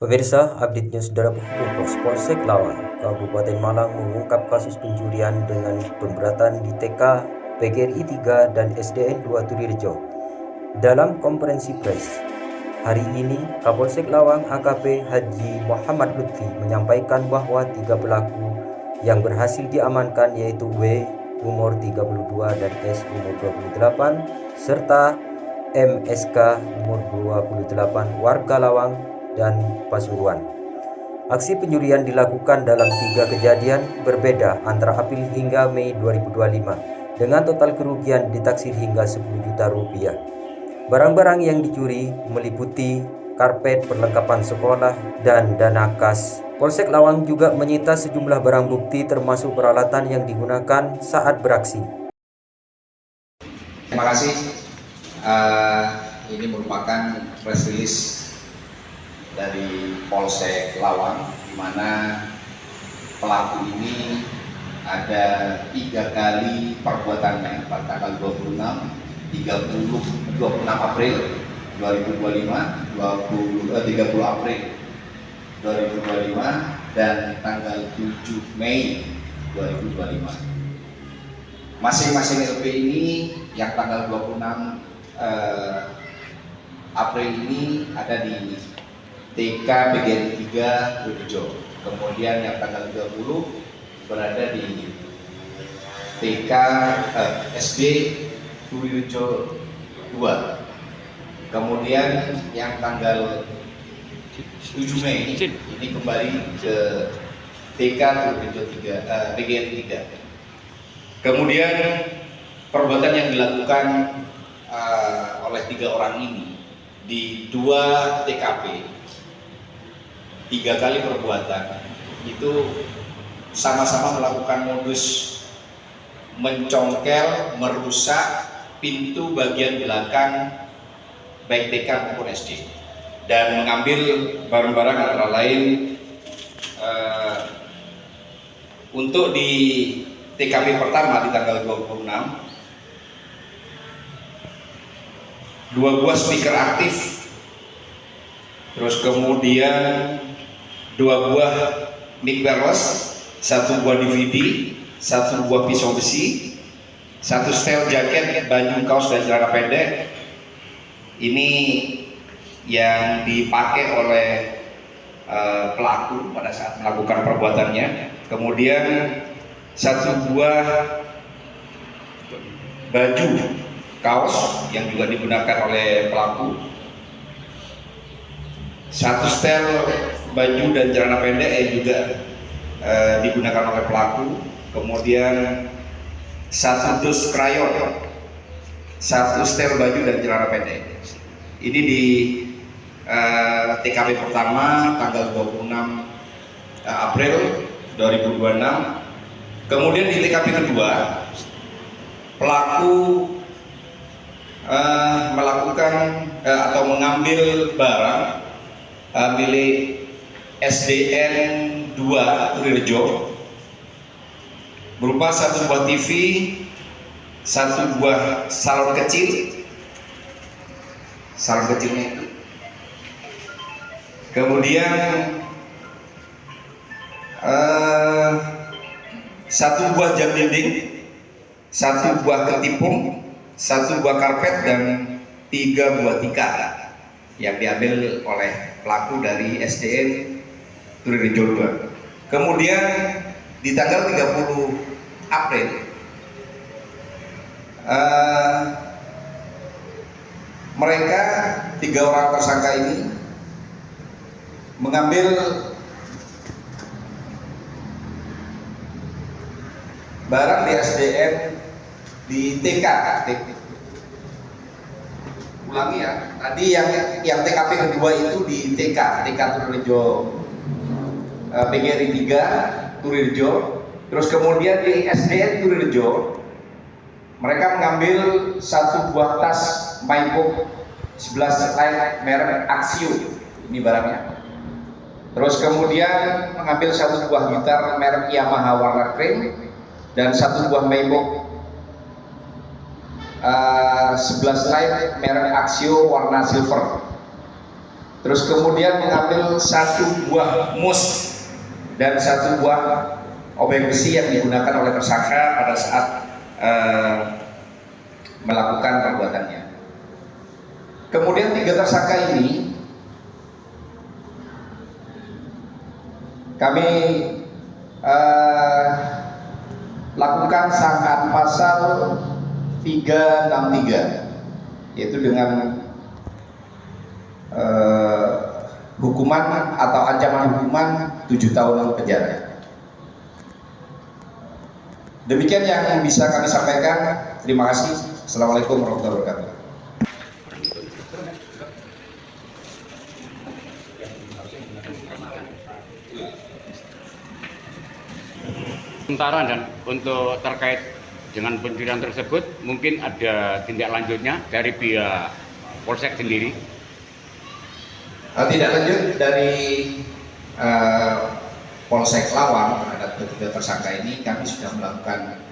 Pemirsa, update news dari Hukum Polsek Lawang, Kabupaten Malang mengungkap kasus pencurian dengan pemberatan di TK, PGRI 3 dan SDN 2 Turirejo. Dalam konferensi pers hari ini, Kapolsek Lawang AKP Haji Muhammad Lutfi menyampaikan bahwa 3 pelaku yang berhasil diamankan yaitu W umur 32 dan S umur 28 serta MSK umur 28 warga Lawang dan Pasuruan. Aksi pencurian dilakukan dalam 3 kejadian berbeda antara April hingga Mei 2025 dengan total kerugian ditaksir hingga 10 juta rupiah. Barang-barang yang dicuri meliputi karpet, perlengkapan sekolah, dan dana kas. Polsek Lawang juga menyita sejumlah barang bukti termasuk peralatan yang digunakan saat beraksi. Terima kasih. Ini merupakan press release dari Polsek Lawang, di mana pelaku ini ada 3 kali perbuatannya pada tanggal 26 April 2025, 30 April 2025, dan tanggal 7 Mei 2025. Masing-masing LP ini yang tanggal 26 April ini ada di TK PGRI 3 Turirejo. Kemudian yang tanggal 30 berada di TK SD Turirejo 2. Kemudian yang tanggal 7 Mei ini kembali ke TK Turirejo 3 PGRI 3. Kemudian perbuatan yang dilakukan oleh 3 orang ini di 2 TKP, 3 kali perbuatan itu sama-sama melakukan modus mencongkel, merusak pintu bagian belakang baik TK maupun SD dan mengambil barang-barang antara lain untuk di TKP pertama di tanggal 26 2 buah speaker aktif, terus kemudian 2 buah mic wireless, 1 buah DVD, 1 buah pisau besi, 1 setel jaket, baju, kaos, dan celana pendek. Ini yang dipakai oleh pelaku pada saat melakukan perbuatannya. Kemudian 1 buah baju, kaos yang juga digunakan oleh pelaku, 1 setel baju dan celana pendek yang juga digunakan oleh pelaku. Kemudian 1 dus krayon, 1 setel baju dan celana pendek. Ini di TKP pertama tanggal 26 April 2026. Kemudian di TKP kedua pelaku melakukan atau mengambil barang milik SDN 2 Turirejo berupa 1 buah TV, 1 buah salon kecilnya itu. Kemudian 1 buah jam dinding, 1 buah ketipung, 1 buah karpet, dan 3 buah tikar yang diambil oleh pelaku dari SDN Turirejo 2. Kemudian di tanggal 30 April mereka 3 orang tersangka ini mengambil barang di SDN di TK. Ulangi ya, tadi yang TKP kedua itu di TK Turirejo PGRI 3 Turirejo. Terus kemudian di SDN Turirejo mereka mengambil 1 buah tas MyBook 11 Lite merek Axio, ini barangnya. Terus kemudian mengambil 1 buah gitar merek Yamaha warna krim dan 1 buah MyBook 11 Lite merek Axio warna silver. terus kemudian mengambil satu buah mus dan satu buah obeng besi yang digunakan oleh tersangka pada saat melakukan perbuatannya. Kemudian 3 tersangka ini kami lakukan sangkaan pasal 363, yaitu dengan hukuman atau ancaman hukuman 7 tahun penjara. Demikian yang bisa kami sampaikan. Terima kasih. Assalamualaikum warahmatullahi wabarakatuh. Sementara dan untuk terkait dengan pencurian tersebut mungkin ada tindak lanjutnya dari pihak Polsek sendiri. Tidak lanjut dari Polsek Lawang terhadap ketiga tersangka ini, kami sudah melakukan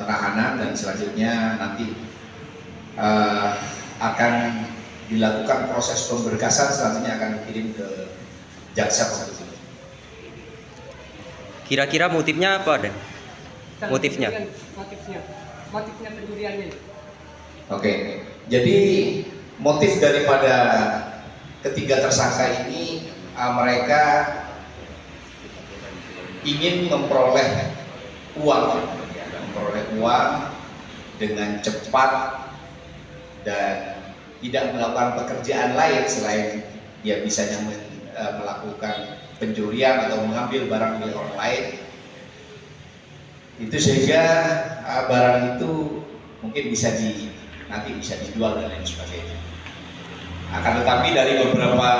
penahanan dan selanjutnya nanti akan dilakukan proses pemberkasan, selanjutnya akan dikirim ke jaksa penuntut. Kira-kira motifnya apa, Dan? Motifnya pencuriannya. Oke, jadi motif daripada ketiga tersangka ini, mereka ingin memperoleh uang dengan cepat dan tidak melakukan pekerjaan lain selain dia bisanya melakukan pencurian atau mengambil barang milik orang lain. Itu sehingga barang itu mungkin nanti bisa dijual dan lain sebagainya. Akan tetapi dari beberapa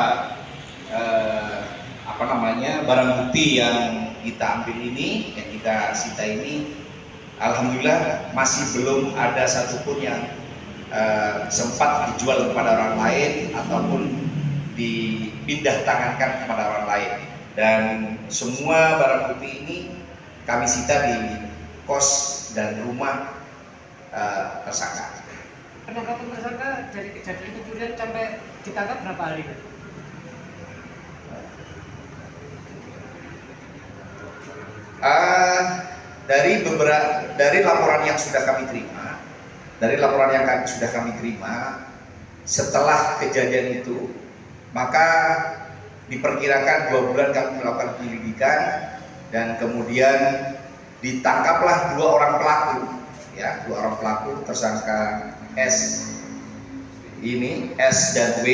barang bukti yang kita ambil ini, yang kita sita ini, alhamdulillah masih belum ada satupun yang sempat dijual kepada orang lain ataupun dipindah tangankan kepada orang lain. Dan semua barang bukti ini kami sita di kos dan rumah tersangka. Penangkapan tersangka dari kejadian pencurian sampai ditangkap berapa hari? Dari laporan yang sudah kami terima, setelah kejadian itu, maka diperkirakan 2 bulan kami melakukan penyelidikan dan kemudian ditangkaplah 2 orang pelaku, ya, 2 orang pelaku tersangka S dan W.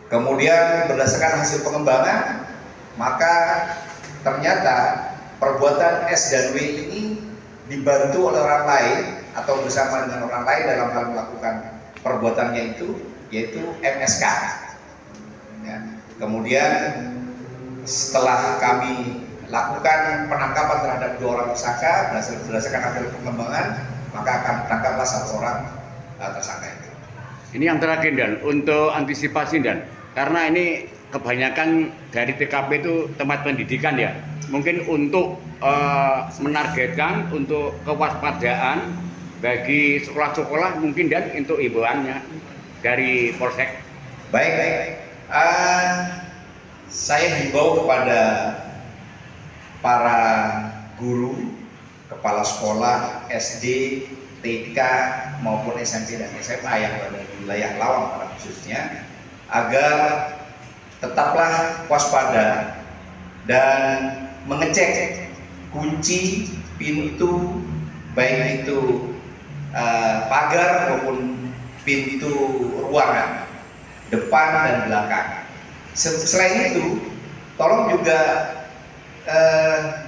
Kemudian berdasarkan hasil pengembangan, maka ternyata perbuatan S dan W ini dibantu oleh orang lain atau bersama dengan orang lain dalam hal melakukan perbuatannya itu, yaitu MSK. Ya. Kemudian setelah kami lakukan penangkapan terhadap 2 orang tersangka berdasarkan hasil pengembangan, maka akan tangkaplah 1 orang tersangka itu. Ini yang terakhir, Dan, untuk antisipasi, Dan, karena ini kebanyakan dari TKP itu tempat pendidikan, ya, mungkin untuk menargetkan untuk kewaspadaan bagi sekolah-sekolah mungkin, Dan, untuk imbauannya dari Polsek. Baik. Saya himbau kepada para guru, kepala sekolah SD, TK maupun SMP dan SMA yang berada di wilayah Lawang pada khususnya, agar tetaplah waspada dan mengecek kunci pintu, baik itu pagar maupun pintu ruangan depan dan belakang. Selain itu, tolong juga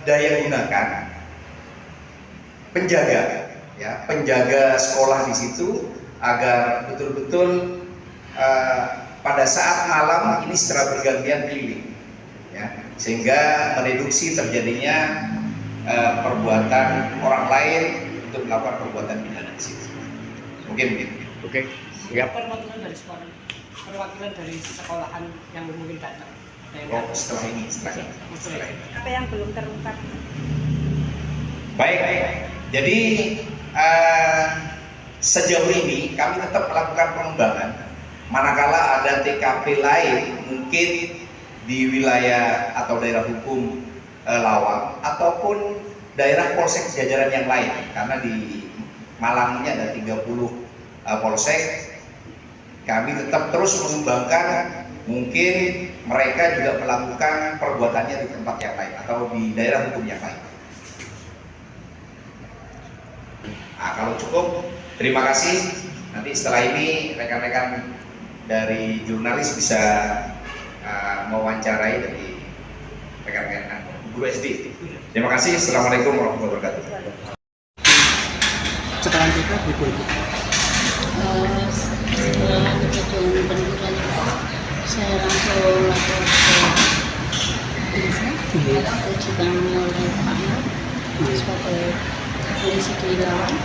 daya gunakan penjaga sekolah di situ agar betul-betul pada saat malam ini secara bergantian keliling, ya, sehingga mereduksi terjadinya perbuatan orang lain untuk melakukan perbuatan pidana di situ. Mungkin begitu. Oke, siap. Perwakilan dari sekolahan yang mungkin datang. Setelah ini. Apa yang belum terungkap? Baik. Jadi sejauh ini kami tetap melakukan pengembangan manakala ada TKP lain mungkin di wilayah atau daerah hukum Lawang ataupun daerah polsek jajaran yang lain, karena di Malang ini ada 30 polsek. Kami tetap terus mengembangkan, mungkin mereka juga melakukan perbuatannya di tempat yang lain atau di daerah hukum yang lain. Nah, kalau cukup, terima kasih. Nanti setelah ini rekan-rekan dari jurnalis bisa mewawancarai dari rekan-rekan guru SD. Terima kasih. Assalamualaikum warahmatullahi wabarakatuh. Setelah kita berikut. Setelah kejadian penurunan saya langsung lapor ke desa, ditangani oleh Pak Nur sebagai polisi di Lawang.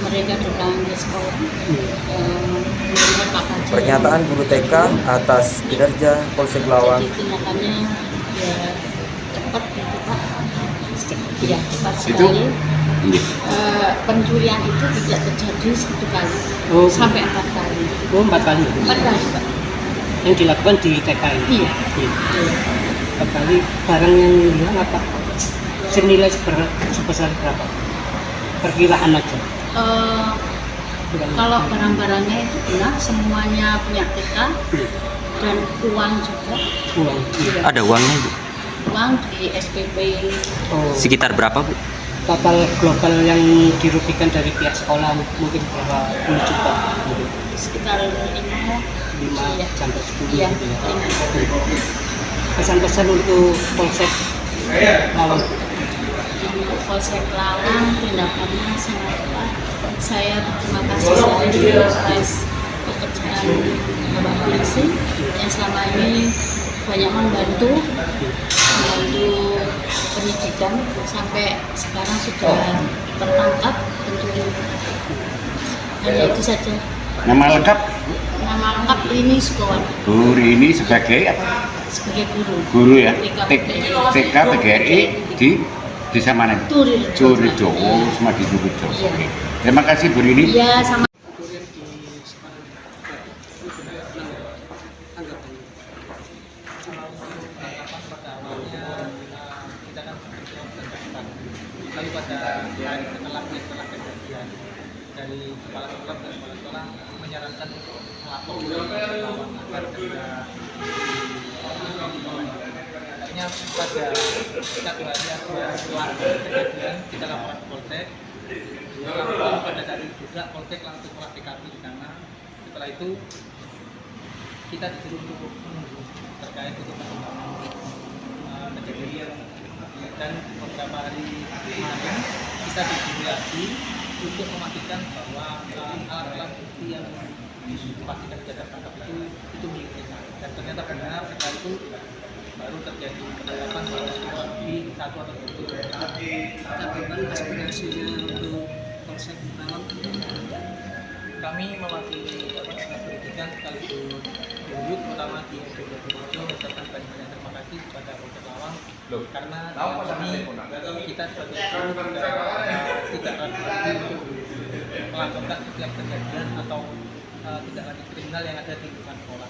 Mereka datang ke sekolah, melihat Pak Kaji. Pernyataan guru TK atas kinerja Polsek Lawang. Jadi tindakannya ya cepat gitu Pak. Ya cepat Itu? sekali. Pencurian itu tidak terjadi satu kali, sampai 4 kali. Oh, 4 kali. 4 kali Pak. Yang dilakukan di TK ini. Iya. Iya. 4 kali. Barang yang hilang apa? Senilai sebesar berapa? Perkiraan aja. Kalau barang-barangnya itu benar semuanya punya TK dan uang juga. Uang. Iya. Ada uangnya, Bu? Uang di SPP Oh. Sekitar berapa, Bu? Total global yang dirugikan dari pihak sekolah mungkin berapa puluh juta? Mungkin sekitar 5 5 sampai 10 Iya, gitu ya. 5. Pesan-pesan untuk Polsek Lawang. Untuk Polsek Lawang tindakannya sangat tepat. Saya berterima kasih sekali atas pekerjaan Bapak Polisi yang selama ini banyak membantu penyidikan sampai sekarang sudah tertangkap pencuri. Hanya itu saja. Nama lengkap Nama lengkap ini Sukawati Bu Rini sebagai apa? sebagai guru. Guru ya. TK TK PGRI di desa mana? Turirjo. Turirjo. Oh, sama di Turirjo. Iya. Oke. Terima kasih Bu Rini. Iya sama. Lalu pada hari setelah kejadian dari kepala sekolah dan kepala sekolah menyarankan untuk melapor ke Lawang agar segera akhirnya pada 1 hari setelah kejadian kita laporan ke Polsek. Laporan pada saat itu juga Polsek langsung olah TKP di sana. Setelah itu kita disuruh untuk menunggu terkait untuk perkembangan kejadian. Dan beberapa hari kemarin kita diberi lagi untuk memastikan bahwa alat-alat bukti yang dipastikan tidak tertangkap itu milik kita. Dan ternyata benar setelah itu baru terjadi penangkapan kurang lebih 1 atau 2 hari. Bagaimana aspirasinya untuk Polsek Lawang? Kami mewakili pendidikan sekaligus dulu terutama di SD Turirjo mengucapkan banyak terima kasih kepada Polsek Lawang karena kami kita sebagai guru juga tidak ragu lagi untuk melakukan setiap kejadian atau tindak lanjut kriminal yang ada di lingkungan sekolah.